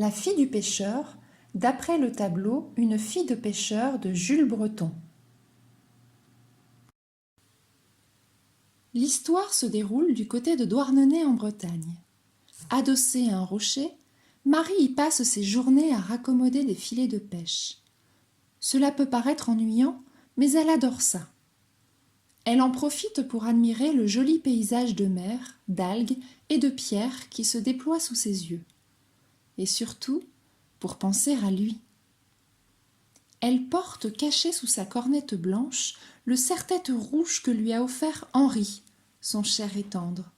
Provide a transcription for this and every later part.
La fille du pêcheur, d'après le tableau Une fille de pêcheur de Jules Breton. L'histoire se déroule du côté de Douarnenez en Bretagne. Adossée à un rocher, Marie y passe ses journées à raccommoder des filets de pêche. Cela peut paraître ennuyant, mais elle adore ça. Elle en profite pour admirer le joli paysage de mer, d'algues et de pierres qui se déploie sous ses yeux. Et surtout, pour penser à lui. Elle porte caché sous sa cornette blanche le serre-tête rouge que lui a offert Henri, son cher et tendre.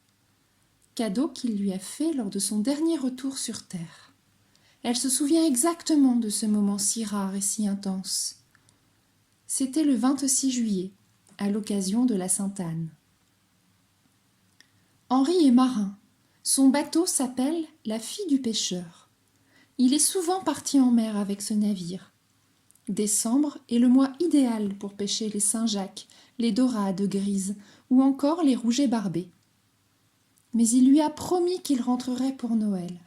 Cadeau qu'il lui a fait lors de son dernier retour sur terre. Elle se souvient exactement de ce moment si rare et si intense. C'était le 26 juillet, à l'occasion de la Sainte-Anne. Henri est marin. Son bateau s'appelle La fille du pêcheur. Il est souvent parti en mer avec ce navire. Décembre est le mois idéal pour pêcher les Saint-Jacques, les dorades grises ou encore les rougets barbés. Mais il lui a promis qu'il rentrerait pour Noël.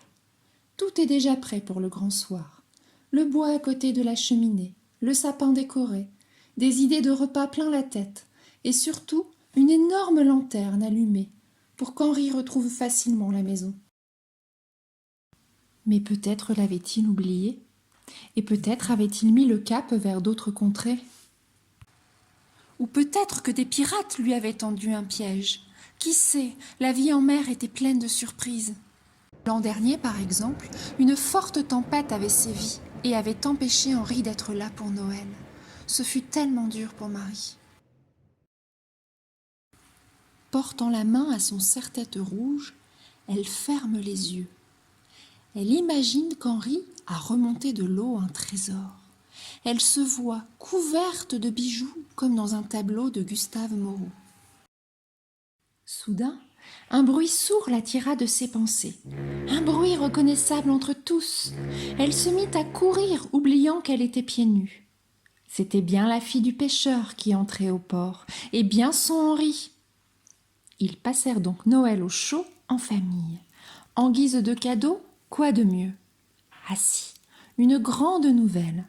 Tout est déjà prêt pour le grand soir. Le bois à côté de la cheminée, le sapin décoré, des idées de repas plein la tête et surtout une énorme lanterne allumée pour qu'Henri retrouve facilement la maison. Mais peut-être l'avait-il oublié, et peut-être avait-il mis le cap vers d'autres contrées. Ou peut-être que des pirates lui avaient tendu un piège. Qui sait, la vie en mer était pleine de surprises. L'an dernier, par exemple, une forte tempête avait sévi et avait empêché Henri d'être là pour Noël. Ce fut tellement dur pour Marie. Portant la main à son serre-tête rouge, elle ferme les yeux. Elle imagine qu'Henri a remonté de l'eau un trésor. Elle se voit couverte de bijoux comme dans un tableau de Gustave Moreau. Soudain, un bruit sourd l'attira de ses pensées. Un bruit reconnaissable entre tous. Elle se mit à courir, oubliant qu'elle était pieds nus. C'était bien la fille du pêcheur qui entrait au port, et bien son Henri. Ils passèrent donc Noël au chaud en famille. En guise de cadeau, quoi de mieux? Ah si, une grande nouvelle.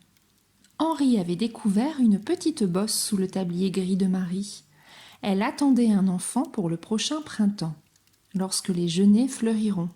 Henri avait découvert une petite bosse sous le tablier gris de Marie. Elle attendait un enfant pour le prochain printemps, lorsque les genêts fleuriront.